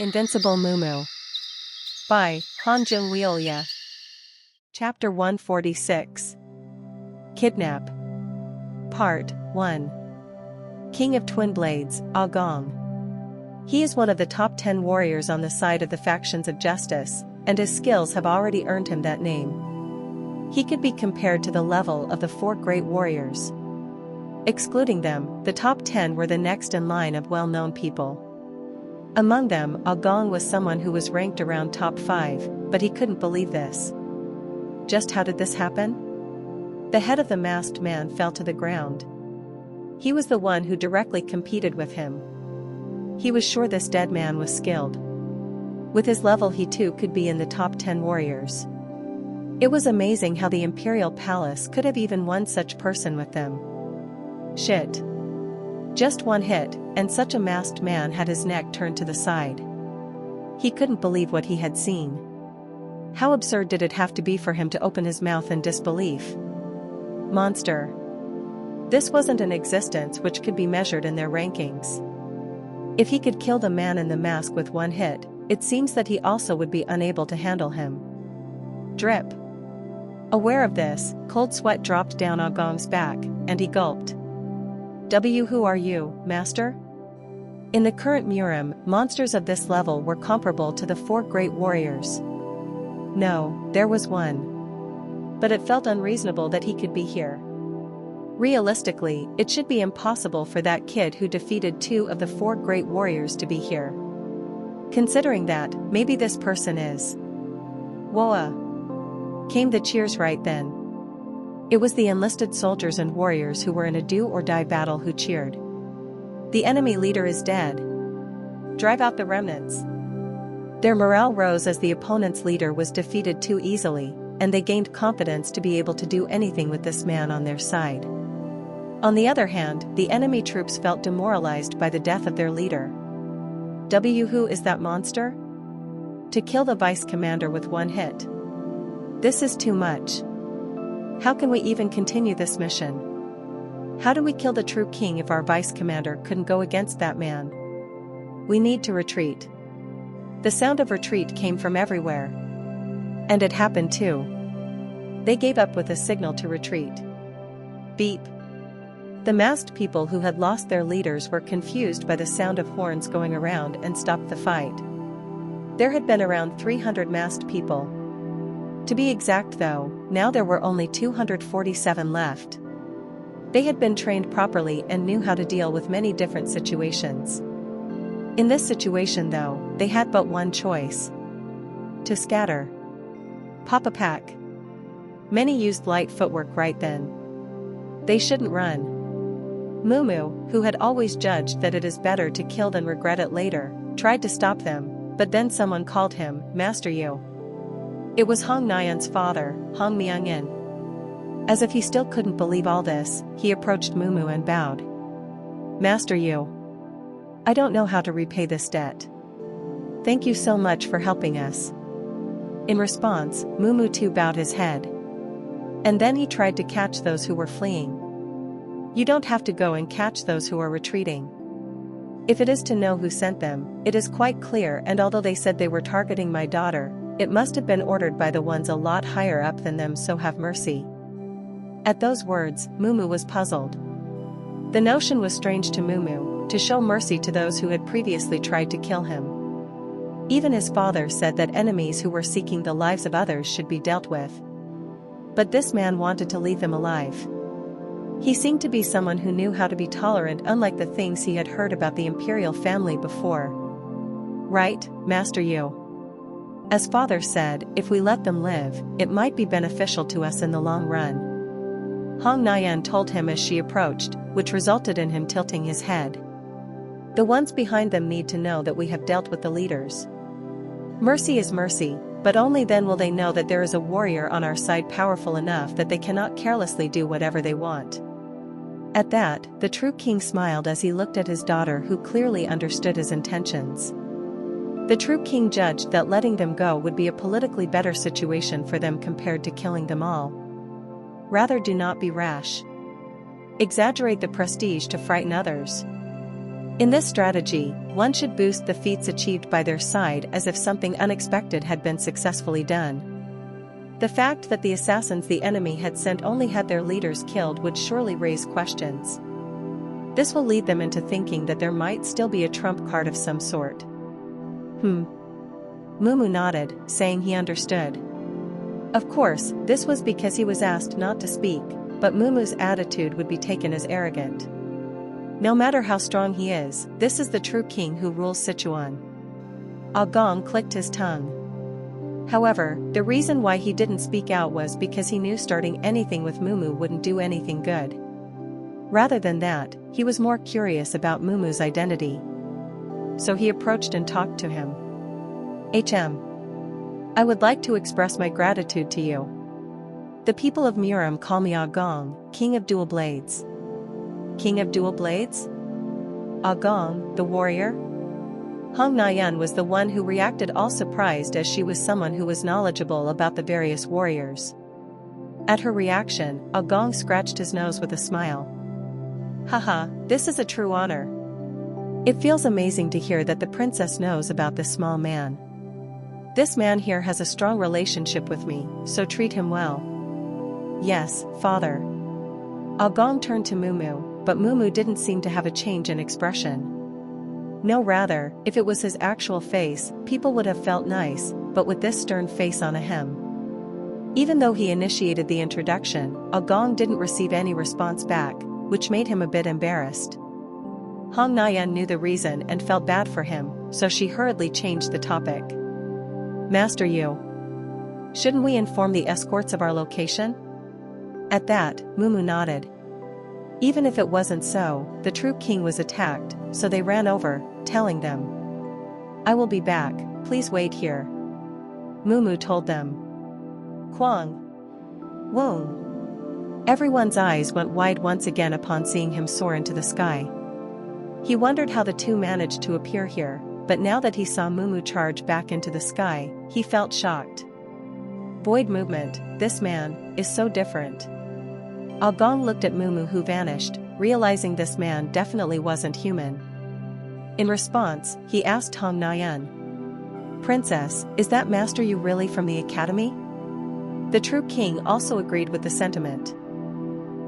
Invincible Mumu. By Han Jung-Wheelia. Chapter 146. Kidnap. Part 1. King of Twin Blades, Gong. He is one of the top 10 warriors on the side of the factions of justice, and his skills have already earned him that name. He could be compared to the level of the 4 great warriors. Excluding them, the top 10 were the next in line of well-known people. Among them, Gong was someone who was ranked around top 5, but he couldn't believe this. Just how did this happen? The head of the masked man fell to the ground. He was the one who directly competed with him. He was sure this dead man was skilled. With his level, he too could be in the top 10 warriors. It was amazing how the Imperial Palace could have even one such person with them. Shit. Just one hit, and such a masked man had his neck turned to the side. He couldn't believe what he had seen. How absurd did it have to be for him to open his mouth in disbelief? Monster. This wasn't an existence which could be measured in their rankings. If he could kill the man in the mask with one hit, it seems that he also would be unable to handle him. Drip. Aware of this, cold sweat dropped down Gong's back, and he gulped. Who are you, master? In the current Murim, monsters of this level were comparable to the 4 great warriors. No, there was one. But it felt unreasonable that he could be here. Realistically, it should be impossible for that kid who defeated 2 of the 4 great warriors to be here. Considering that, maybe this person is. Woa! Came the cheers right then. It was the enlisted soldiers and warriors who were in a do-or-die battle who cheered. The enemy leader is dead. Drive out the remnants. Their morale rose as the opponent's leader was defeated too easily, and they gained confidence to be able to do anything with this man on their side. On the other hand, the enemy troops felt demoralized by the death of their leader. Who is that monster? To kill the vice commander with one hit. This is too much. How can we even continue this mission? How do we kill the true king if our vice commander couldn't go against that man? We need to retreat. The sound of retreat came from everywhere. And it happened too. They gave up with a signal to retreat. Beep. The masked people who had lost their leaders were confused by the sound of horns going around and stopped the fight. There had been around 300 masked people. To be exact though, now there were only 247 left. They had been trained properly and knew how to deal with many different situations. In this situation though, they had but one choice. To scatter. Pop a pack. Many used light footwork right then. They shouldn't run. Mumu, who had always judged that it is better to kill than regret it later, tried to stop them, but then someone called him, Master Yu. It was Hong Nian's father, Hong Myung-in. As if he still couldn't believe all this, he approached Mumu and bowed. Master Yu. I don't know how to repay this debt. Thank you so much for helping us. In response, Mumu too bowed his head. And then he tried to catch those who were fleeing. You don't have to go and catch those who are retreating. If it is to know who sent them, it is quite clear, and although they said they were targeting my daughter, it must have been ordered by the ones a lot higher up than them, so have mercy. At those words, Mumu was puzzled. The notion was strange to Mumu, to show mercy to those who had previously tried to kill him. Even his father said that enemies who were seeking the lives of others should be dealt with. But this man wanted to leave them alive. He seemed to be someone who knew how to be tolerant, unlike the things he had heard about the imperial family before. Right, Master Yu? As father said, if we let them live, it might be beneficial to us in the long run. Hong Nian told him as she approached, which resulted in him tilting his head. The ones behind them need to know that we have dealt with the leaders. Mercy is mercy, but only then will they know that there is a warrior on our side powerful enough that they cannot carelessly do whatever they want. At that, the true king smiled as he looked at his daughter, who clearly understood his intentions. The true king judged that letting them go would be a politically better situation for them compared to killing them all. Rather, do not be rash. Exaggerate the prestige to frighten others. In this strategy, one should boost the feats achieved by their side as if something unexpected had been successfully done. The fact that the assassins the enemy had sent only had their leaders killed would surely raise questions. This will lead them into thinking that there might still be a trump card of some sort. Mumu nodded, saying he understood. Of course, this was because he was asked not to speak, but Mumu's attitude would be taken as arrogant. No matter how strong he is, this is the true king who rules Sichuan. Gong clicked his tongue. However, the reason why he didn't speak out was because he knew starting anything with Mumu wouldn't do anything good. Rather than that, he was more curious about Mumu's identity. So he approached and talked to him. I would like to express my gratitude to you. The people of Muram call me Gong, King of Dual Blades. King of Dual Blades? Gong, the warrior? Hong Nayan was the one who reacted, all surprised as she was someone who was knowledgeable about the various warriors. At her reaction, Gong scratched his nose with a smile. Haha, this is a true honor. It feels amazing to hear that the princess knows about this small man. This man here has a strong relationship with me, so treat him well. Yes, father. Gong turned to Mumu, but Mumu didn't seem to have a change in expression. No, rather, if it was his actual face, people would have felt nice, but with this stern face on a hem. Even though he initiated the introduction, Gong didn't receive any response back, which made him a bit embarrassed. Hong Nayan knew the reason and felt bad for him, so she hurriedly changed the topic. Master Yu. Shouldn't we inform the escorts of our location? At that, Mumu nodded. Even if it wasn't so, the true king was attacked, so they ran over, telling them. I will be back, please wait here. Mumu told them. Kwang. Wong. Everyone's eyes went wide once again upon seeing him soar into the sky. He wondered how the two managed to appear here, but now that he saw Mumu charge back into the sky, he felt shocked. Void movement, this man, is so different. Gong looked at Mumu who vanished, realizing this man definitely wasn't human. In response, he asked Hong Nayan. Princess, is that Master Yu really from the academy? The true king also agreed with the sentiment.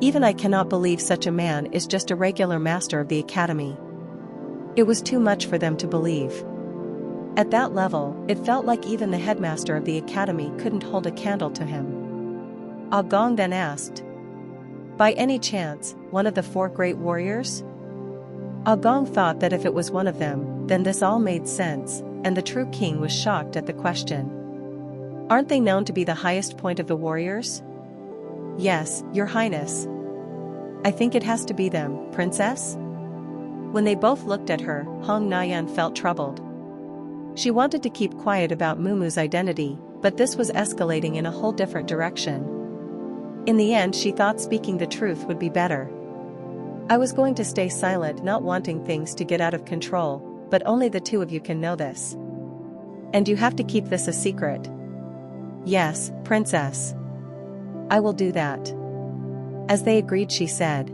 Even I cannot believe such a man is just a regular master of the academy. It was too much for them to believe. At that level, it felt like even the headmaster of the academy couldn't hold a candle to him. Gong then asked. By any chance, one of the four great warriors? Gong thought that if it was one of them, then this all made sense, and the true king was shocked at the question. Aren't they known to be the highest point of the warriors? Yes, your highness. I think it has to be them, princess? When they both looked at her, Hong Nayan felt troubled. She wanted to keep quiet about Mumu's identity, but this was escalating in a whole different direction. In the end, she thought speaking the truth would be better. I was going to stay silent, not wanting things to get out of control, but only the two of you can know this. And you have to keep this a secret. Yes, princess. I will do that. As they agreed, she said.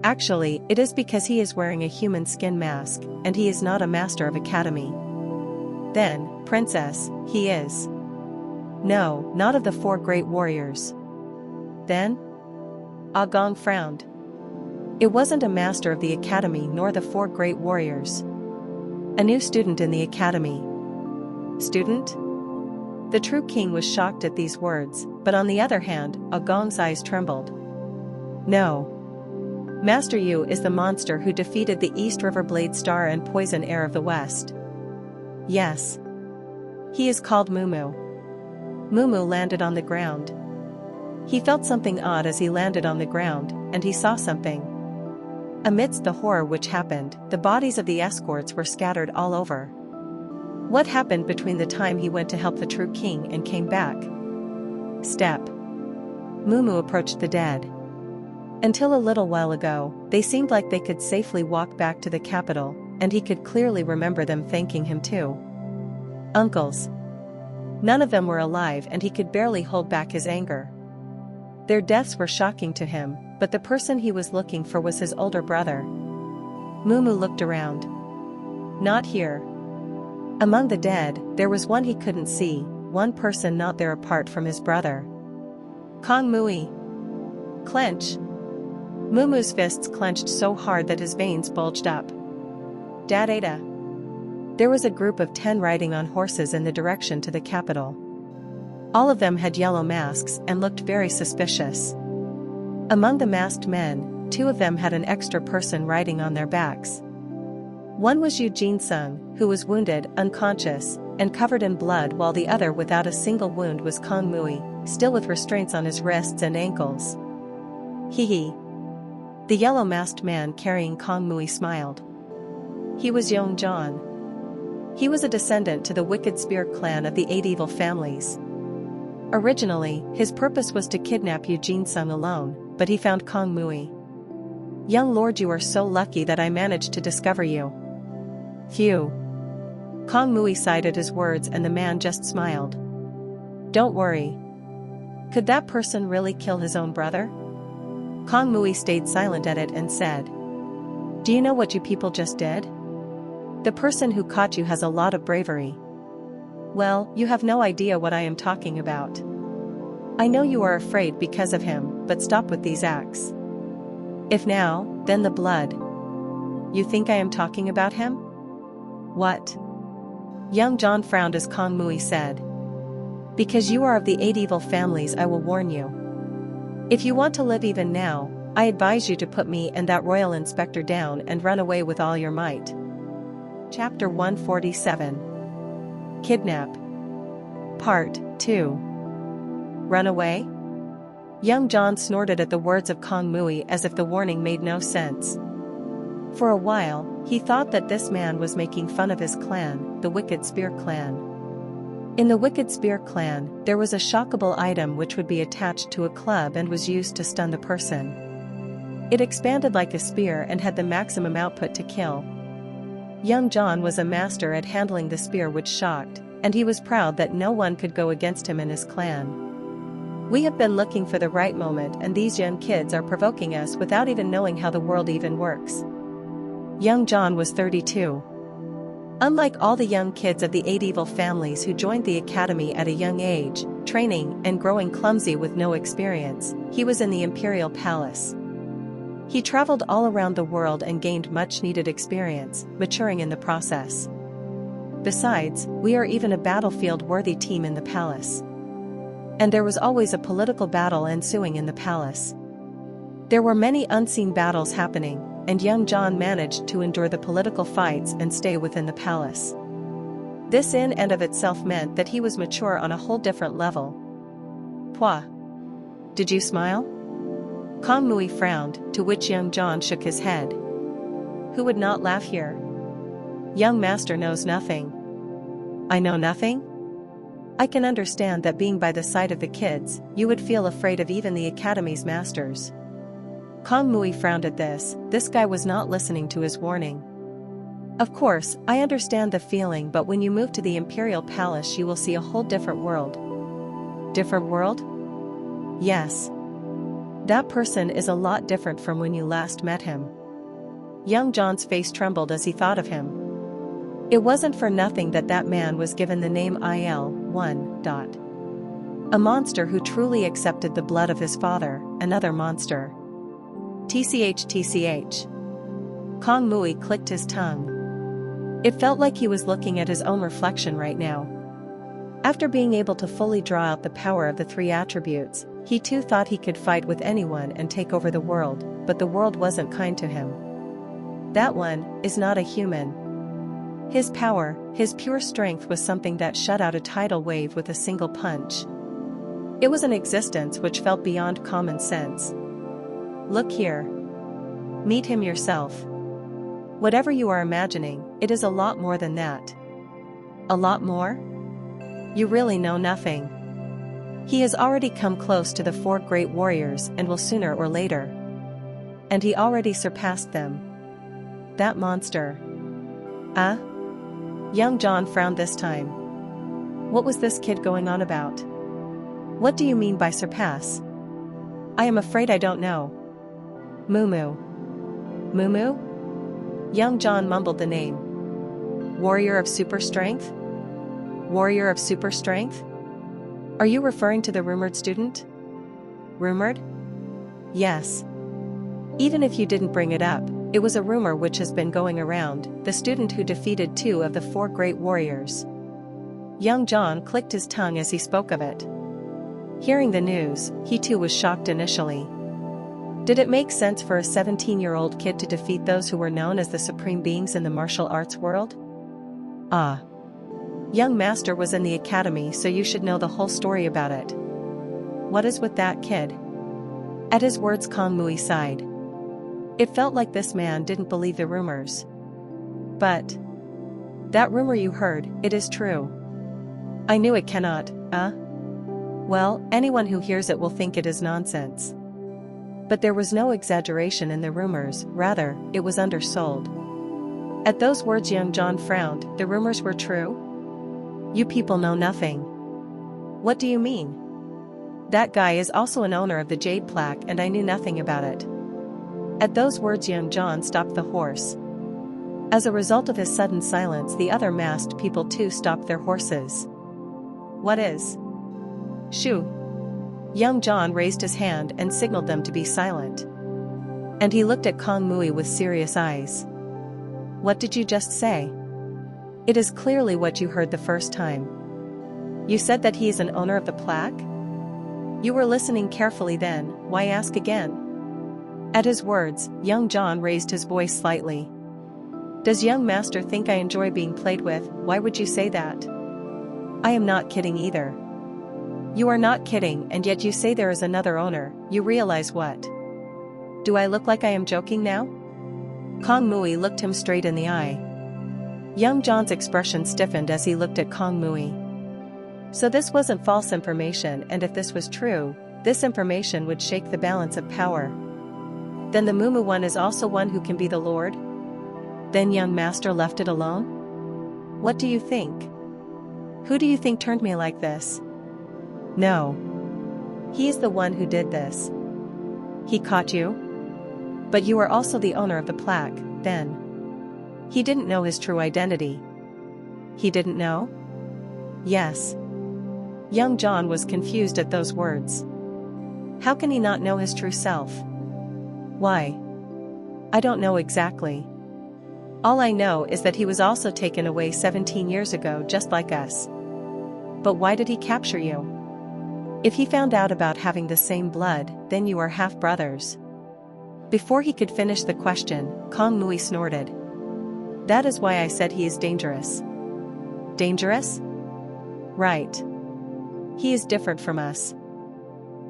Actually, it is because he is wearing a human skin mask, and he is not a master of academy. Then, princess, he is. No, not of the four great warriors. Then? Gong frowned. It wasn't a master of the academy nor the four great warriors. A new student in the academy. Student? The true king was shocked at these words, but on the other hand, Gong's eyes trembled. No. Master Yu is the monster who defeated the East River Blade Star and Poison Heir of the West. Yes. He is called Mumu. Mumu landed on the ground. He felt something odd as he landed on the ground, and he saw something. Amidst the horror which happened, the bodies of the escorts were scattered all over. What happened between the time he went to help the true king and came back? Step. Mumu approached the dead. Until a little while ago, they seemed like they could safely walk back to the capital, and he could clearly remember them thanking him too. Uncles. None of them were alive, and he could barely hold back his anger. Their deaths were shocking to him, but the person he was looking for was his older brother. Mumu looked around. Not here. Among the dead, there was one he couldn't see, one person not there apart from his brother. Kong Mui. Clench. Mumu's fists clenched so hard that his veins bulged up. Dad Ada. There was a group of 10 riding on horses in the direction to the capital. All of them had yellow masks and looked very suspicious. Among the masked men, 2 of them had an extra person riding on their backs. One was Eugene Sung, who was wounded, unconscious, and covered in blood, while the other without a single wound was Kong Mui, still with restraints on his wrists and ankles. Hee hee. The yellow-masked man carrying Kong Mui smiled. He was Yong John. He was a descendant to the Wicked Spear clan of the 8 evil families. Originally, his purpose was to kidnap Eugene Sung alone, but he found Kong Mui. Young lord, you are so lucky that I managed to discover you. Phew. Kong Mui sighed at his words and the man just smiled. Don't worry. Could that person really kill his own brother? Kong Mui stayed silent at it and said, Do you know what you people just did? The person who caught you has a lot of bravery. Well, you have no idea what I am talking about. I know you are afraid because of him, but stop with these acts. If now, then the blood. You think I am talking about him? What? Young John frowned as Kong Mui said. Because you are of the 8 evil families, I will warn you. If you want to live even now, I advise you to put me and that royal inspector down and run away with all your might. Chapter 147. Kidnap. Part 2. Run away? Young John snorted at the words of Kong Mui as if the warning made no sense. For a while, he thought that this man was making fun of his clan, the Wicked Spear clan. In the Wicked Spear clan, there was a shockable item which would be attached to a club and was used to stun the person. It expanded like a spear and had the maximum output to kill. Young John was a master at handling the spear which shocked, and he was proud that no one could go against him in his clan. We have been looking for the right moment, and these young kids are provoking us without even knowing how the world even works. Young John was 32. Unlike all the young kids of the 8 evil families who joined the academy at a young age, training and growing clumsy with no experience, he was in the imperial palace. He traveled all around the world and gained much-needed experience, maturing in the process. Besides, we are even a battlefield-worthy team in the palace. And there was always a political battle ensuing in the palace. There were many unseen battles happening, and young John managed to endure the political fights and stay within the palace. This in and of itself meant that he was mature on a whole different level. Pwah! Did you smile? Kong Mui frowned, to which young John shook his head. Who would not laugh here? Young master knows nothing. I know nothing? I can understand that being by the side of the kids, you would feel afraid of even the academy's masters. Kong Mui frowned at this guy was not listening to his warning. Of course, I understand the feeling, but when you move to the Imperial Palace you will see a whole different world. Different world? Yes. That person is a lot different from when you last met him. Young John's face trembled as he thought of him. It wasn't for nothing that that man was given the name Il-1. A monster who truly accepted the blood of his father, another monster. TCH. Kong Mui clicked his tongue. It felt like he was looking at his own reflection right now. After being able to fully draw out the power of the 3 attributes, he too thought he could fight with anyone and take over the world, but the world wasn't kind to him. That one is not a human. His power, his pure strength was something that shut out a tidal wave with a single punch. It was an existence which felt beyond common sense. Look here. Meet him yourself. Whatever you are imagining, it is a lot more than that. A lot more? You really know nothing. He has already come close to the 4 great warriors and will sooner or later. And he already surpassed them. That monster. Young John frowned this time. What was this kid going on about? What do you mean by surpass? I am afraid I don't know. Mumu. Mumu? Young John mumbled the name. Warrior of super strength? Warrior of super strength? Are you referring to the rumored student? Rumored? Yes. Even if you didn't bring it up, it was a rumor which has been going around, the student who defeated 2 of the 4 great warriors. Young John clicked his tongue as he spoke of it. Hearing the news, he too was shocked initially. Did it make sense for a 17-year-old kid to defeat those who were known as the supreme beings in the martial arts world? Ah. Young master was in the academy, so you should know the whole story about it. What is with that kid? At his words, Kong Mui sighed. It felt like this man didn't believe the rumors. But that rumor you heard, it is true. I knew it cannot, Well, anyone who hears it will think it is nonsense. But there was no exaggeration in the rumors, rather, it was undersold. At those words young John frowned. The rumors were true? You people know nothing. What do you mean? That guy is also an owner of the jade plaque and I knew nothing about it. At those words young John stopped the horse. As a result of his sudden silence, the other masked people too stopped their horses. What is? Shoo. Young John raised his hand and signaled them to be silent. And he looked at Kong Mui with serious eyes. What did you just say? It is clearly what you heard the first time. You said that he is an owner of the plaque? You were listening carefully then, why ask again? At his words, young John raised his voice slightly. Does young master think I enjoy being played with? Why would you say that? I am not kidding either. You are not kidding, and yet you say there is another owner. You realize what? Do I look like I am joking now? Kong Mui looked him straight in the eye. Young John's expression stiffened as he looked at Kong Mui. So this wasn't false information, and if this was true, this information would shake the balance of power. Then the Mumu one is also one who can be the Lord? Then young master left it alone? What do you think? Who do you think turned me like this? No. He is the one who did this. He caught you? But you are also the owner of the plaque, then. He didn't know his true identity. He didn't know? Yes. Young John was confused at those words. How can he not know his true self? Why? I don't know exactly. All I know is that he was also taken away 17 years ago just like us. But why did he capture you? If he found out about having the same blood, then you are half-brothers. Before he could finish the question, Kong Mui snorted. That is why I said he is dangerous. Dangerous? Right. He is different from us.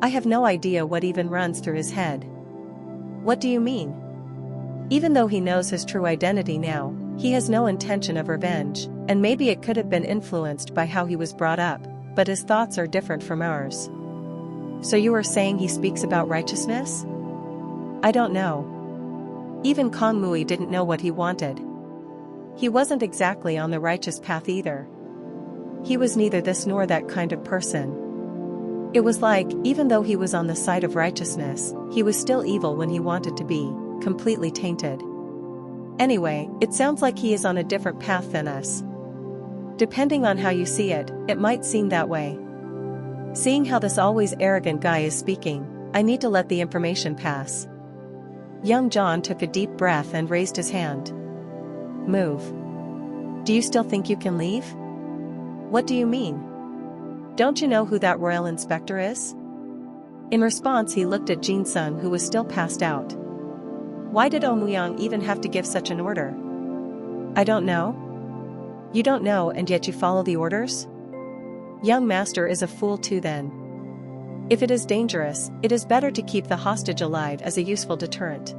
I have no idea what even runs through his head. What do you mean? Even though he knows his true identity now, he has no intention of revenge, and maybe it could have been influenced by how he was brought up, but his thoughts are different from ours. So you are saying he speaks about righteousness? I don't know. Even Kong Mui didn't know what he wanted. He wasn't exactly on the righteous path either. He was neither this nor that kind of person. It was like, even though he was on the side of righteousness, he was still evil when he wanted to be, completely tainted. Anyway, it sounds like he is on a different path than us. Depending on how you see it, it might seem that way. Seeing how this always arrogant guy is speaking, I need to let the information pass. Young John took a deep breath and raised his hand. Move. Do you still think you can leave? What do you mean? Don't you know who that royal inspector is? In response he looked at Jin Sung, who was still passed out. Why did Oumyang even have to give such an order? I don't know. You don't know and yet you follow the orders? Young master is a fool too then. If it is dangerous, it is better to keep the hostage alive as a useful deterrent.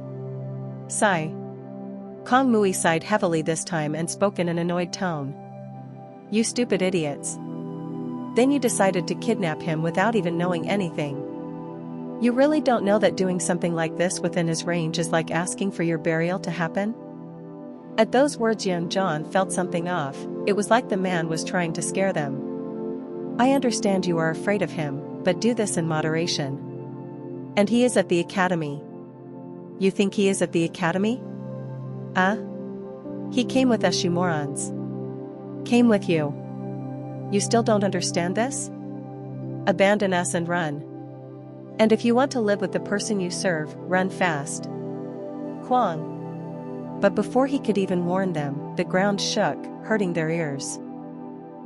Sigh. Kong Mui sighed heavily this time and spoke in an annoyed tone. You stupid idiots. Then you decided to kidnap him without even knowing anything. You really don't know that doing something like this within his range is like asking for your burial to happen? At those words young John felt something off. It was like the man was trying to scare them. I understand you are afraid of him, but do this in moderation. And he is at the academy. You think he is at the academy? He came with us, you morons. Came with you. You still don't understand this? Abandon us and run. And if you want to live with the person you serve, run fast. Kwang. But before he could even warn them, the ground shook, hurting their ears.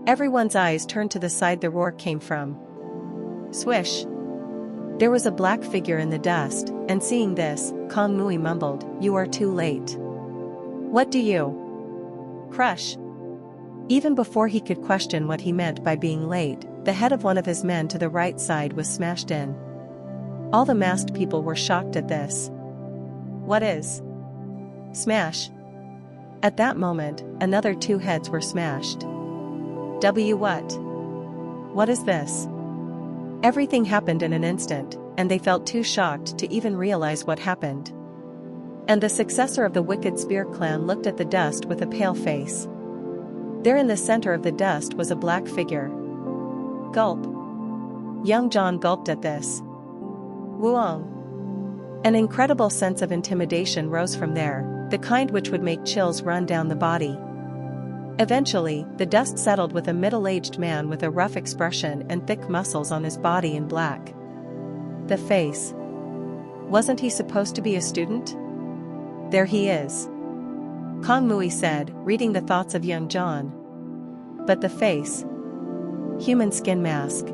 Everyone's eyes turned to the side the roar came from. Swish. There was a black figure in the dust, and seeing this, Kong Mui mumbled, "You are too late." "What do you?" "Crush." Even before he could question what he meant by being late, the head of one of his men to the right side was smashed in. All the masked people were shocked at this. "What is?" "Smash." At that moment, another 2 heads were smashed. What? What is this? Everything happened in an instant, and they felt too shocked to even realize what happened. And the successor of the Wicked Spear clan looked at the dust with a pale face. There in the center of the dust was a black figure. Gulp. Young John gulped at this. Wuong. An incredible sense of intimidation rose from there, the kind which would make chills run down the body. Eventually, the dust settled with a middle-aged man with a rough expression and thick muscles on his body in black. The face. Wasn't he supposed to be a student? There he is. Kong Mui said, reading the thoughts of young John. But the face. Human skin mask.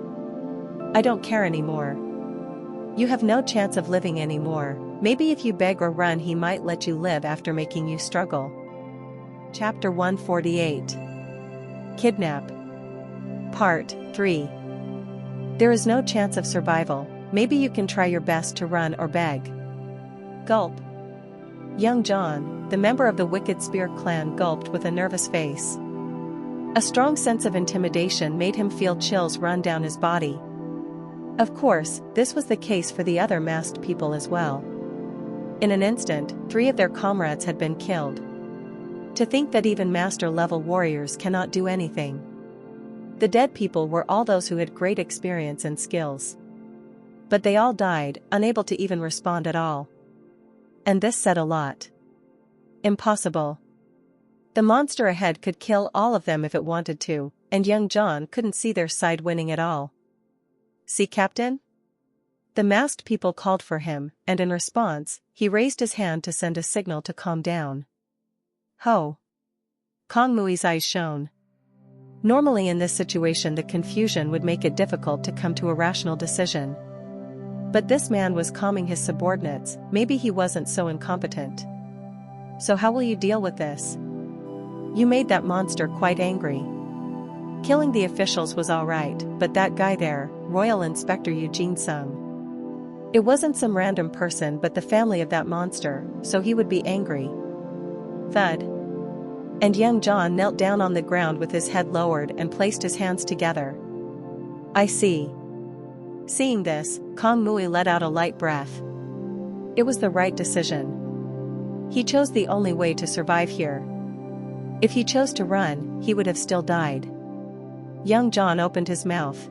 I don't care anymore. You have no chance of living anymore. Maybe if you beg or run he might let you live after making you struggle. Chapter 148. Kidnap. Part 3. There is no chance of survival. Maybe you can try your best to run or beg. Gulp. Young John, the member of the Wicked Spear clan, gulped with a nervous face. A strong sense of intimidation made him feel chills run down his body. Of course, this was the case for the other masked people as well. In an instant, 3 of their comrades had been killed. To think that even master-level warriors cannot do anything. The dead people were all those who had great experience and skills. But they all died, unable to even respond at all. And this said a lot. Impossible. The monster ahead could kill all of them if it wanted to, and young John couldn't see their side winning at all. "See, Captain?" The masked people called for him, and in response, he raised his hand to send a signal to calm down. Ho! Kong Mui's eyes shone. Normally in this situation the confusion would make it difficult to come to a rational decision. But this man was calming his subordinates, maybe he wasn't so incompetent. "So how will you deal with this? You made that monster quite angry. Killing the officials was alright, but that guy there, Royal Inspector Eugene Sung. It wasn't some random person but the family of that monster, so he would be angry." Thud. And young John knelt down on the ground with his head lowered and placed his hands together. "I see." Seeing this, Kong Mui let out a light breath. It was the right decision. He chose the only way to survive here. If he chose to run, he would have still died. Young John opened his mouth.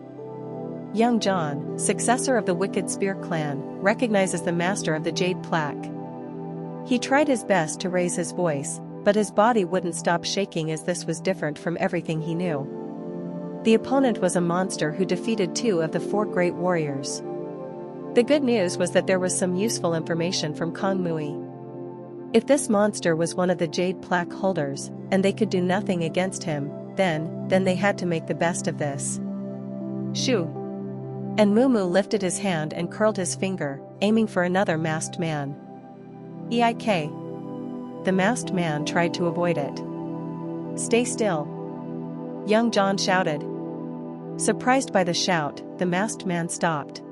Young John, successor of the Wicked Spear clan, recognizes the master of the Jade Plaque. He tried his best to raise his voice, but his body wouldn't stop shaking as this was different from everything he knew. The opponent was a monster who defeated 2 of the 4 great warriors. The good news was that there was some useful information from Kong Mui. If this monster was one of the Jade Plaque holders, and they could do nothing against him, then they had to make the best of this. Shoo! And Mumu lifted his hand and curled his finger, aiming for another masked man. Eik. The masked man tried to avoid it. "Stay still!" Young John shouted. Surprised by the shout, the masked man stopped.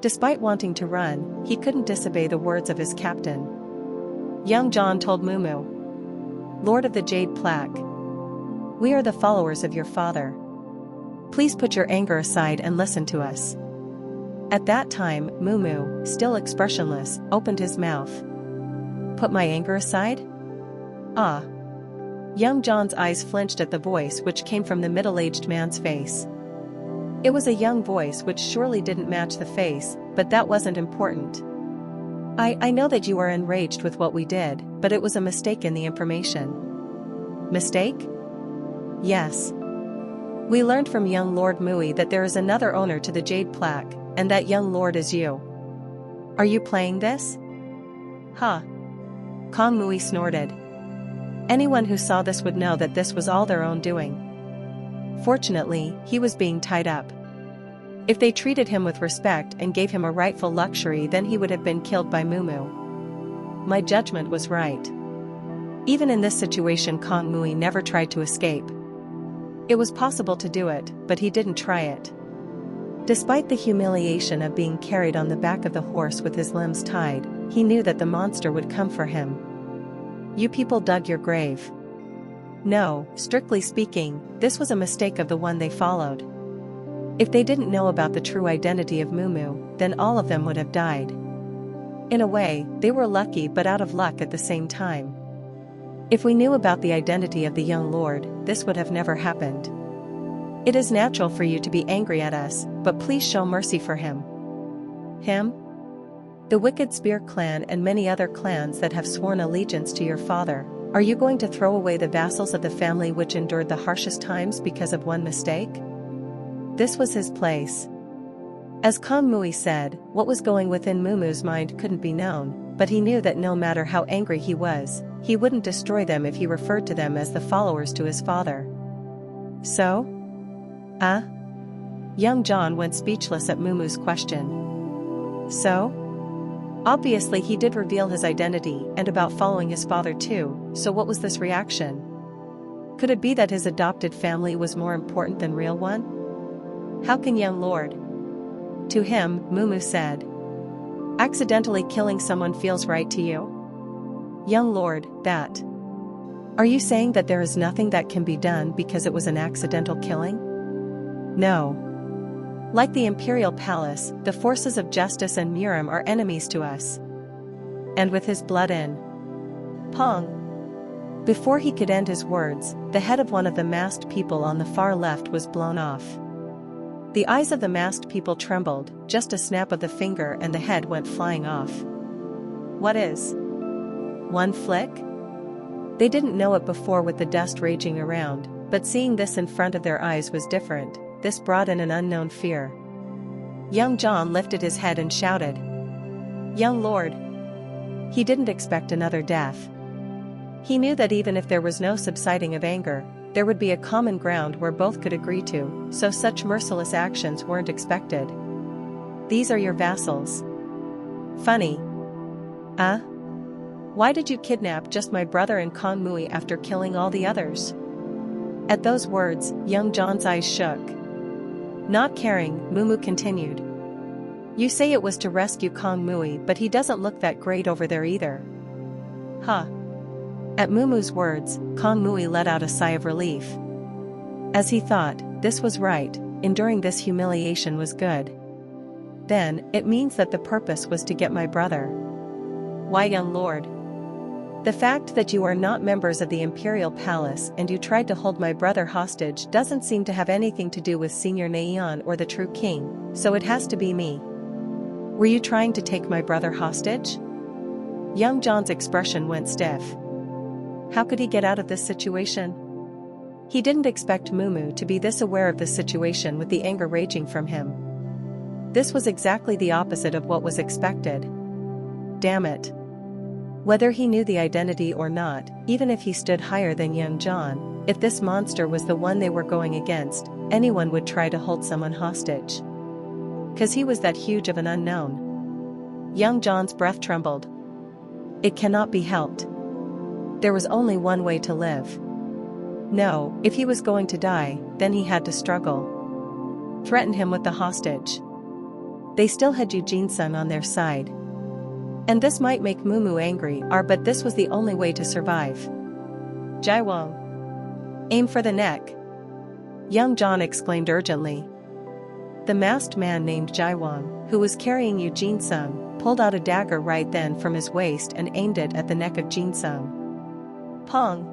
Despite wanting to run, he couldn't disobey the words of his captain. Young John told Mumu. "Lord of the Jade Plaque. We are the followers of your father. Please put your anger aside and listen to us." At that time, Mumu, still expressionless, opened his mouth. "Put my anger aside? Ah." Young John's eyes flinched at the voice which came from the middle-aged man's face. It was a young voice which surely didn't match the face, but that wasn't important. I know that you are enraged with what we did, but it was a mistake in the information. Mistake? Yes. We learned from young Lord Mui that there is another owner to the jade plaque, and that young lord is you. Are you playing this? Huh. Kong Mui snorted. Anyone who saw this would know that this was all their own doing. Fortunately, he was being tied up. If they treated him with respect and gave him a rightful luxury, then he would have been killed by Mumu. My judgment was right. Even in this situation, Kong Mui never tried to escape. It was possible to do it, but he didn't try it. Despite the humiliation of being carried on the back of the horse with his limbs tied, he knew that the monster would come for him. You people dug your grave. No, strictly speaking, this was a mistake of the one they followed. If they didn't know about the true identity of Mumu, then all of them would have died. In a way, they were lucky but out of luck at the same time. If we knew about the identity of the young lord, this would have never happened. It is natural for you to be angry at us, but please show mercy for him. Him? The wicked Spear clan and many other clans that have sworn allegiance to your father. Are you going to throw away the vassals of the family which endured the harshest times because of one mistake? This was his place. As Kong Mui said, what was going within Mumu's mind couldn't be known, but he knew that no matter how angry he was, he wouldn't destroy them if he referred to them as the followers to his father. So? Young John went speechless at Mumu's question. So? Obviously he did reveal his identity and about following his father too, so what was this reaction? Could it be that his adopted family was more important than real one? How can young lord? To him, Mumu said. Accidentally killing someone feels right to you? Young lord, that. Are you saying that there is nothing that can be done because it was an accidental killing? No. Like the Imperial Palace, the forces of justice and Murim are enemies to us. And with his blood in. Pong. Before he could end his words, the head of one of the masked people on the far left was blown off. The eyes of the masked people trembled, just a snap of the finger and the head went flying off. What is? One flick? They didn't know it before with the dust raging around, but seeing this in front of their eyes was different. This brought in an unknown fear. Young John lifted his head and shouted. Young lord. He didn't expect another death. He knew that even if there was no subsiding of anger, there would be a common ground where both could agree to, so such merciless actions weren't expected. These are your vassals. Funny. Why did you kidnap just my brother and Kong Mui after killing all the others? At those words, young John's eyes shook. Not caring, Mumu continued. You say it was to rescue Kong Mui, but he doesn't look that great over there either. Huh. At Mumu's words, Kong Mui let out a sigh of relief. As he thought, this was right, enduring this humiliation was good. Then, it means that the purpose was to get my brother. Why, young lord? The fact that you are not members of the Imperial Palace and you tried to hold my brother hostage doesn't seem to have anything to do with Senior Neon or the true king, so it has to be me. Were you trying to take my brother hostage? Young John's expression went stiff. How could he get out of this situation? He didn't expect Mumu to be this aware of the situation with the anger raging from him. This was exactly the opposite of what was expected. Damn it. Whether he knew the identity or not, even if he stood higher than young John, if this monster was the one they were going against, anyone would try to hold someone hostage. 'Cause he was that huge of an unknown. Young John's breath trembled. It cannot be helped. There was only one way to live. No, if he was going to die, then he had to struggle. Threaten him with the hostage. They still had Eugene-san on their side. And this might make Mumu angry, but this was the only way to survive. Jaiwang. Aim for the neck. Young John exclaimed urgently. The masked man named Jaiwang, who was carrying Eugene-san, pulled out a dagger right then from his waist and aimed it at the neck of Jin-san. Pong.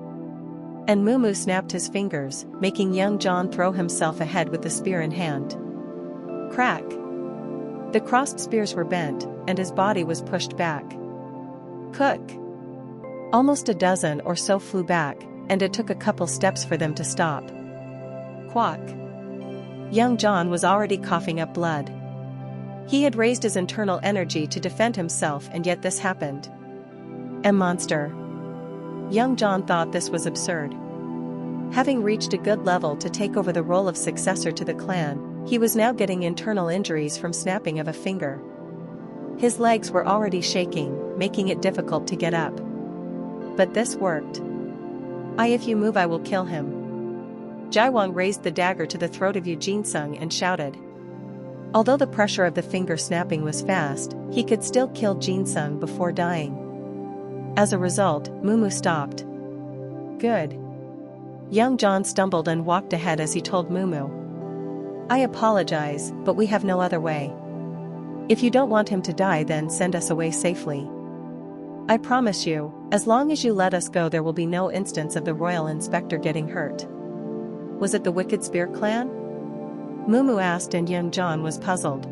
And Mumu snapped his fingers, making young John throw himself ahead with the spear in hand. Crack. The crossed spears were bent, and his body was pushed back. Cook. Almost a dozen or so flew back, and it took a couple steps for them to stop. Quack. Young John was already coughing up blood. He had raised his internal energy to defend himself, and yet this happened. A monster. Young John thought this was absurd. Having reached a good level to take over the role of successor to the clan, he was now getting internal injuries from snapping of a finger. His legs were already shaking, making it difficult to get up. But this worked. If you move I will kill him. Jaiwang raised the dagger to the throat of Eugene Sung and shouted. Although the pressure of the finger snapping was fast, he could still kill Jin Sung before dying. As a result, Mumu stopped. Good. Young John stumbled and walked ahead as he told Mumu. I apologize, but we have no other way. If you don't want him to die, then send us away safely. I promise you, as long as you let us go there will be no instance of the royal inspector getting hurt. Was it the Wicked Spear clan? Mumu asked, and Young John was puzzled.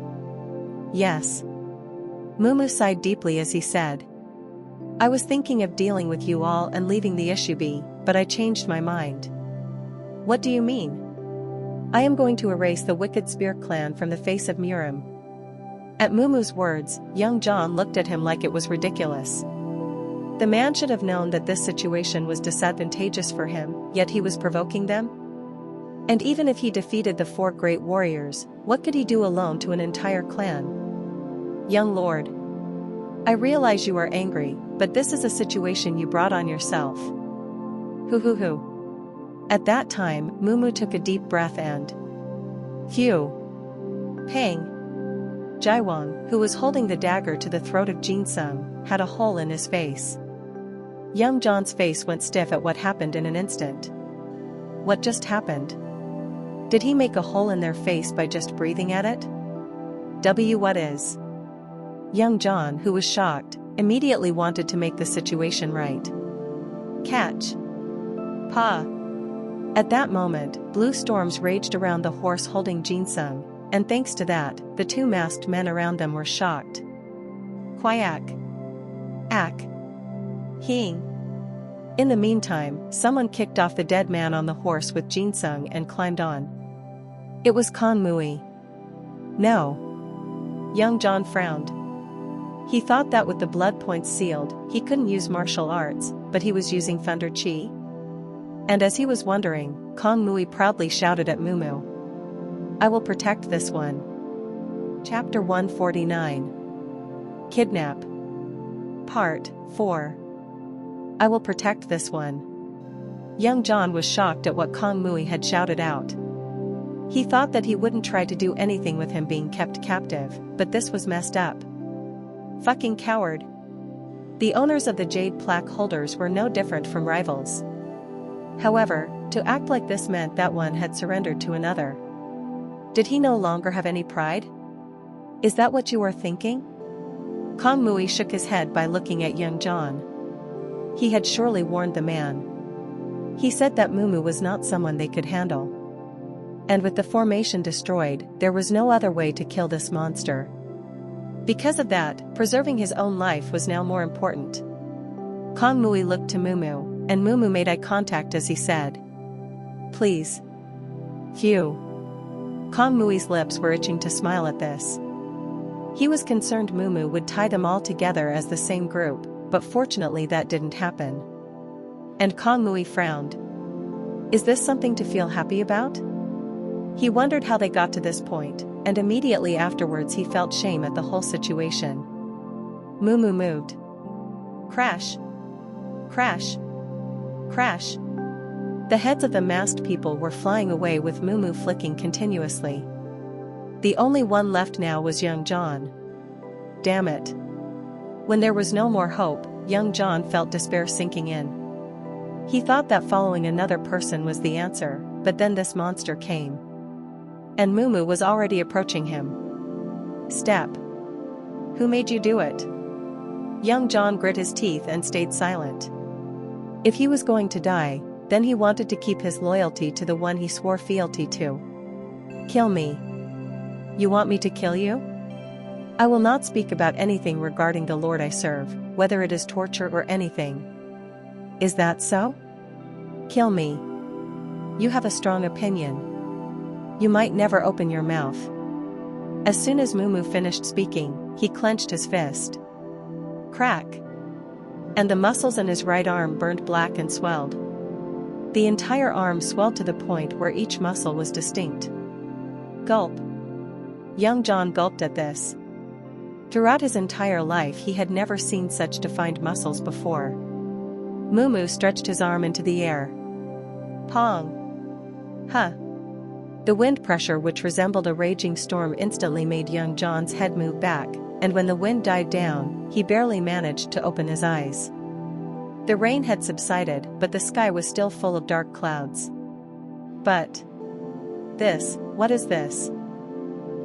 Yes. Mumu sighed deeply as he said. I was thinking of dealing with you all and leaving the issue be, but I changed my mind. What do you mean? I am going to erase the Wicked Spear clan from the face of Murim. At Mumu's words, Young John looked at him like it was ridiculous. The man should have known that this situation was disadvantageous for him, yet he was provoking them? And even if he defeated the 4 great warriors, what could he do alone to an entire clan? Young lord. I realize you are angry, but this is a situation you brought on yourself. Hoo. At that time, Mumu took a deep breath and... Phew. Pang. Jaiwang, who was holding the dagger to the throat of Jin Sung, had a hole in his face. Young John's face went stiff at what happened in an instant. What just happened? Did he make a hole in their face by just breathing at it? What is? Young John, who was shocked, immediately wanted to make the situation right. Catch. Pa. At that moment, blue storms raged around the horse holding Jin Sung, and thanks to that, the 2 masked men around them were shocked. Quack. Ack. Hing. In the meantime, someone kicked off the dead man on the horse with Jin Sung and climbed on. It was Kong Mui. No. Young John frowned. He thought that with the blood points sealed, he couldn't use martial arts, but he was using Thunder Chi. And as he was wondering, Kong Mui proudly shouted at Mumu. I will protect this one. Chapter 149. Kidnap. Part 4. I will protect this one. Young John was shocked at what Kong Mui had shouted out. He thought that he wouldn't try to do anything with him being kept captive, but this was messed up. Fucking coward. The owners of the jade plaque holders were no different from rivals. However, to act like this meant that one had surrendered to another. Did he no longer have any pride? Is that what you are thinking? Kong Mui shook his head by looking at Young John. He had surely warned the man. He said that Mumu was not someone they could handle. And with the formation destroyed, there was no other way to kill this monster. Because of that, preserving his own life was now more important. Kong Mui looked to Mumu, and Mumu made eye contact as he said, Please. Phew. Kong Mui's lips were itching to smile at this. He was concerned Mumu would tie them all together as the same group, but fortunately that didn't happen. And Kong Mui frowned. Is this something to feel happy about? He wondered how they got to this point, and immediately afterwards he felt shame at the whole situation. Mumu moved. Crash. Crash. Crash. The heads of the masked people were flying away with Mumu flicking continuously. The only one left now was Young John. Damn it. When there was no more hope, Young John felt despair sinking in. He thought that following another person was the answer, but then this monster came. And Mumu was already approaching him. Step. Who made you do it? Young John grit his teeth and stayed silent. If he was going to die, then he wanted to keep his loyalty to the one he swore fealty to. Kill me. You want me to kill you? I will not speak about anything regarding the Lord I serve, whether it is torture or anything. Is that so? Kill me. You have a strong opinion. You might never open your mouth. As soon as Mumu finished speaking, he clenched his fist. Crack. And the muscles in his right arm burned black and swelled. The entire arm swelled to the point where each muscle was distinct. Gulp. Young John gulped at this. Throughout his entire life he had never seen such defined muscles before. Mumu stretched his arm into the air. Pong. Huh. The wind pressure, which resembled a raging storm, instantly made young John's head move back, and when the wind died down, he barely managed to open his eyes. The rain had subsided, but the sky was still full of dark clouds. But what is this?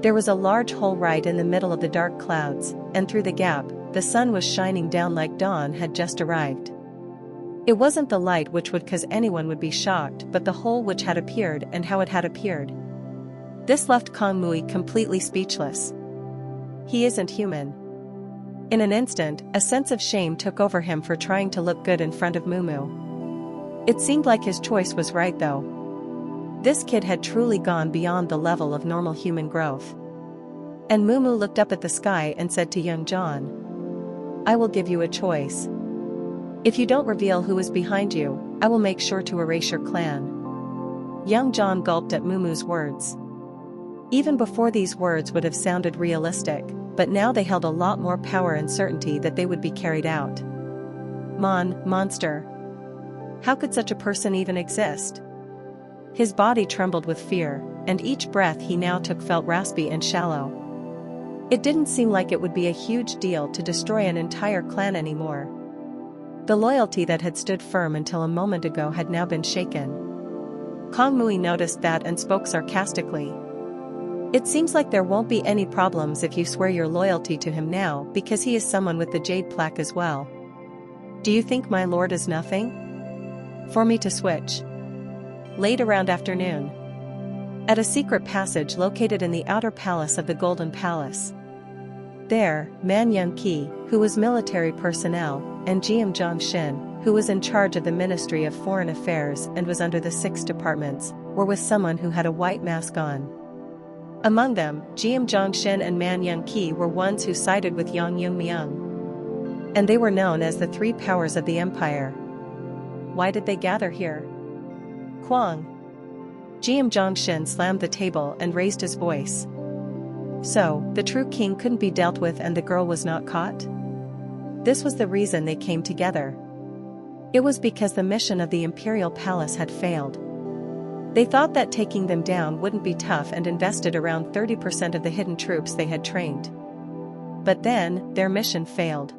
There was a large hole right in the middle of the dark clouds, and through the gap, the sun was shining down like dawn had just arrived. It wasn't the light which would cause anyone would be shocked, but the hole which had appeared and how it had appeared. This left Kong Mui completely speechless. He isn't human. In an instant, a sense of shame took over him for trying to look good in front of Mumu. It seemed like his choice was right though. This kid had truly gone beyond the level of normal human growth. And Mumu looked up at the sky and said to young John, I will give you a choice. If you don't reveal who is behind you, I will make sure to erase your clan. Young John gulped at Mumu's words. Even before, these words would have sounded realistic, but now they held a lot more power and certainty that they would be carried out. Monster. How could such a person even exist? His body trembled with fear, and each breath he now took felt raspy and shallow. It didn't seem like it would be a huge deal to destroy an entire clan anymore. The loyalty that had stood firm until a moment ago had now been shaken. Kong Mui noticed that and spoke sarcastically. It seems like there won't be any problems if you swear your loyalty to him now, because he is someone with the jade plaque as well. Do you think my lord is nothing for me to switch? Late around afternoon. At a secret passage located in the outer palace of the Golden Palace. There, Man Young-ki, who was military personnel, and Jiam Zhongshin, who was in charge of the Ministry of Foreign Affairs and was under the 6 departments, were with someone who had a white mask on. Among them, Jiam Zhongshin and Man Young-ki were ones who sided with Yang Yung-myung. And they were known as the 3 powers of the empire. Why did they gather here? Kwang. Jiam Zhongshin slammed the table and raised his voice. So, the true king couldn't be dealt with and the girl was not caught? This was the reason they came together. It was because the mission of the imperial palace had failed. They thought that taking them down wouldn't be tough and invested around 30% of the hidden troops they had trained. But then, their mission failed.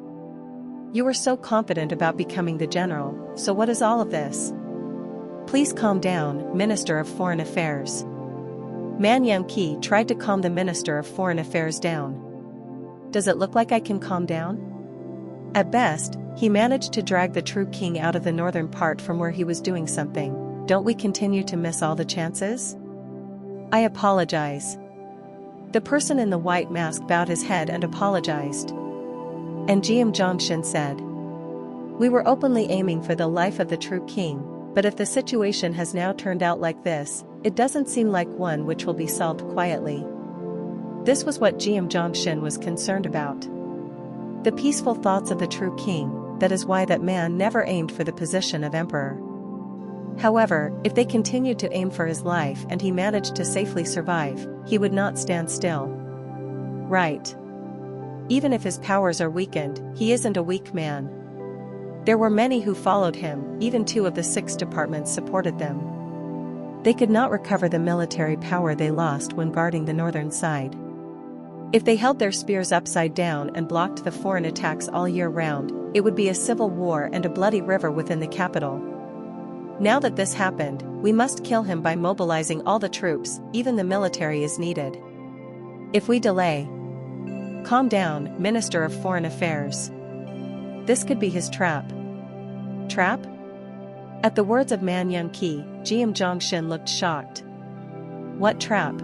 You were so confident about becoming the general, so what is all of this? Please calm down, Minister of Foreign Affairs. Man Young-ki tried to calm the Minister of Foreign Affairs down. Does it look like I can calm down? At best, he managed to drag the true king out of the northern part from where he was doing something. Don't we continue to miss all the chances? I apologize. The person in the white mask bowed his head and apologized. And Jiam Zhongshin said, we were openly aiming for the life of the true king, but if the situation has now turned out like this, it doesn't seem like one which will be solved quietly. This was what Jiam Zhongshin was concerned about. The peaceful thoughts of the true king, that is why that man never aimed for the position of emperor. However, if they continued to aim for his life and he managed to safely survive, he would not stand still. Right. Even if his powers are weakened, he isn't a weak man. There were many who followed him, even 2 of the 6 departments supported them. They could not recover the military power they lost when guarding the northern side. If they held their spears upside down and blocked the foreign attacks all year round, it would be a civil war and a bloody river within the capital. Now that this happened, we must kill him by mobilizing all the troops, even the military is needed. If we delay... Calm down, Minister of Foreign Affairs. This could be his trap. Trap? At the words of Man Young-ki, Jiam Zhongshin looked shocked. What trap?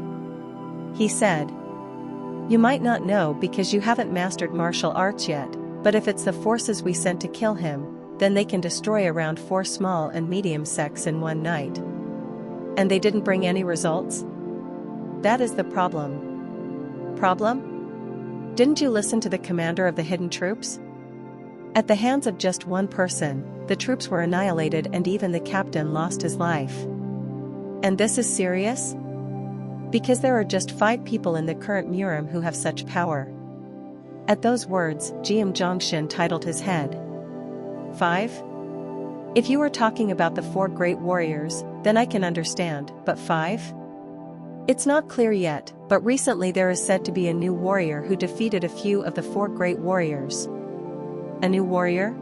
He said. You might not know because you haven't mastered martial arts yet, but if it's the forces we sent to kill him, then they can destroy around 4 small and medium sects in one night. And they didn't bring any results? That is the problem. Problem? Didn't you listen to the commander of the hidden troops? At the hands of just one person, the troops were annihilated and even the captain lost his life. And this is serious? Because there are just 5 people in the current Murim who have such power. At those words, GM Jongshin titled his head. 5? If you were talking about the 4 great warriors, then I can understand, but 5? It's not clear yet, but recently there is said to be a new warrior who defeated a few of the 4 great warriors. A new warrior?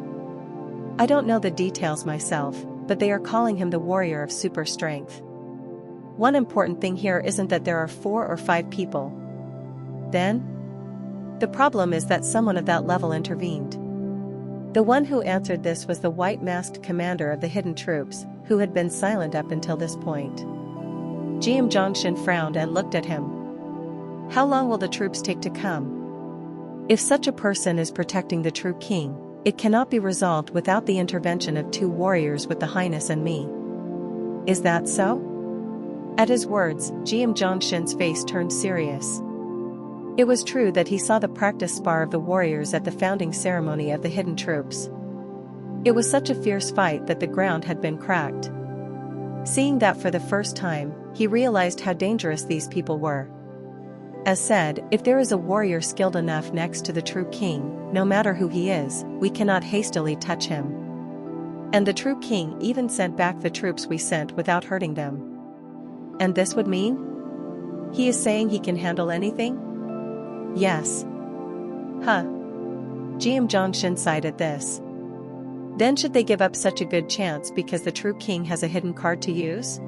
I don't know the details myself, but they are calling him the warrior of super strength. One important thing here isn't that there are 4 or 5 people. Then? The problem is that someone of that level intervened. The one who answered this was the white-masked commander of the hidden troops, who had been silent up until this point. GM Jongshin frowned and looked at him. How long will the troops take to come? If such a person is protecting the true king, it cannot be resolved without the intervention of 2 warriors with the Highness and me. Is that so? At his words, GM Jongshin's face turned serious. It was true that he saw the practice spar of the warriors at the founding ceremony of the hidden troops. It was such a fierce fight that the ground had been cracked. Seeing that for the first time, he realized how dangerous these people were. As said, if there is a warrior skilled enough next to the true king, no matter who he is, we cannot hastily touch him. And the true king even sent back the troops we sent without hurting them. And this would mean? He is saying he can handle anything? Yes. Huh. GM Jongshin sighed at this. Then should they give up such a good chance because the true king has a hidden card to use?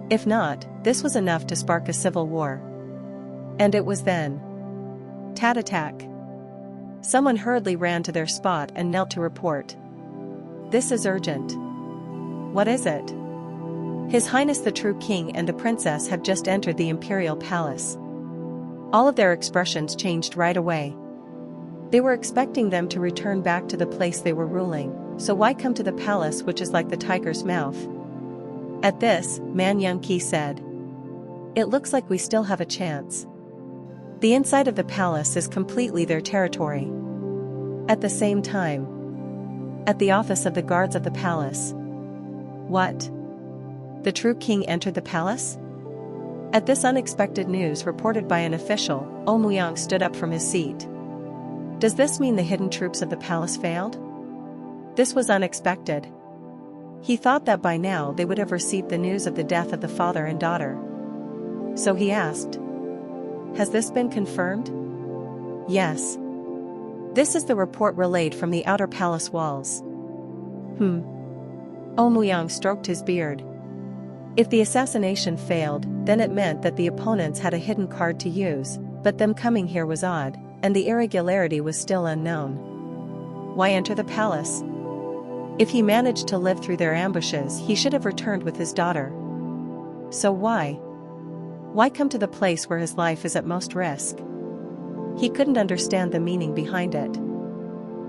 If not, this was enough to spark a civil war. And it was then. Tat attack. Someone hurriedly ran to their spot and knelt to report. This is urgent. What is it? His Highness the True King and the Princess have just entered the Imperial Palace. All of their expressions changed right away. They were expecting them to return back to the place they were ruling, so why come to the palace which is like the tiger's mouth? At this, Man Young-ki said. It looks like we still have a chance. The inside of the palace is completely their territory. At the same time, at the office of the guards of the palace. What? The true king entered the palace? At this unexpected news reported by an official, Omuyang stood up from his seat. Does this mean the hidden troops of the palace failed? This was unexpected. He thought that by now they would have received the news of the death of the father and daughter. So he asked. Has this been confirmed? Yes. This is the report relayed from the outer palace walls. Omuyang stroked his beard. If the assassination failed, then it meant that the opponents had a hidden card to use, but them coming here was odd, and the irregularity was still unknown. Why enter the palace? If he managed to live through their ambushes, he should have returned with his daughter. So why? Why come to the place where his life is at most risk? He couldn't understand the meaning behind it.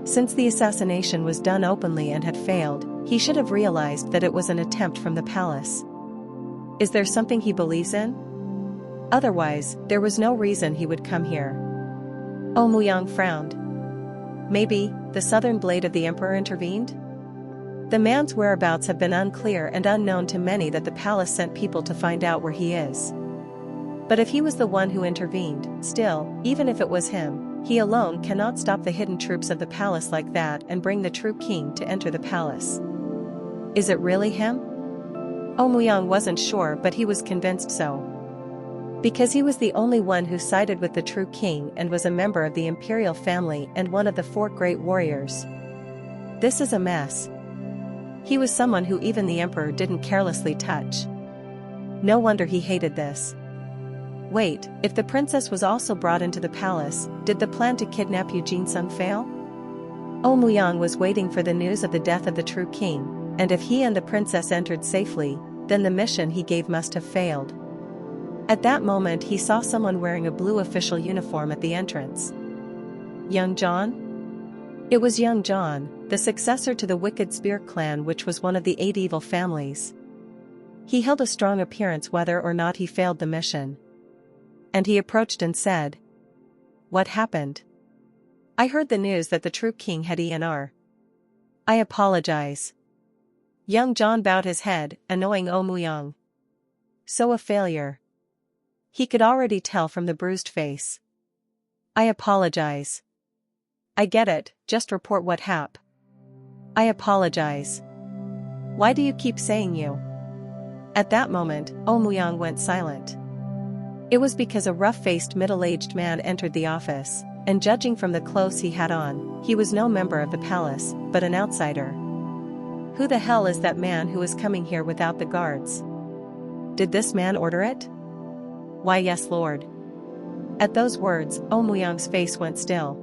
Since the assassination was done openly and had failed, he should have realized that it was an attempt from the palace. Is there something he believes in? Otherwise, there was no reason he would come here. Omuyang frowned. Maybe, the southern blade of the emperor intervened? The man's whereabouts have been unclear and unknown to many that the palace sent people to find out where he is. But if he was the one who intervened, still, even if it was him, he alone cannot stop the hidden troops of the palace like that and bring the true king to enter the palace. Is it really him? Omuyang wasn't sure, but he was convinced so. Because he was the only one who sided with the true king and was a member of the imperial family and one of the 4 great warriors. This is a mess. He was someone who even the emperor didn't carelessly touch. No wonder he hated this. Wait, if the princess was also brought into the palace, did the plan to kidnap Eugene-sung fail? Omuyang was waiting for the news of the death of the true king, and if he and the princess entered safely, then the mission he gave must have failed. At that moment he saw someone wearing a blue official uniform at the entrance. Young John? It was young John, the successor to the wicked Spear clan, which was one of the 8 evil families. He held a strong appearance whether or not he failed the mission. And he approached and said, "What happened? I heard the news that the true king had ENR. I apologize." Young John bowed his head, annoying Omuyang. So a failure. He could already tell from the bruised face. "I apologize. I get it, just report what hap." "I apologize. Why do you keep saying you?" At that moment, Omuyang went silent. It was because a rough-faced middle-aged man entered the office, and judging from the clothes he had on, he was no member of the palace, but an outsider. Who the hell is that man who is coming here without the guards? Did this man order it? Why, yes, Lord. At those words, Omuyang's face went still.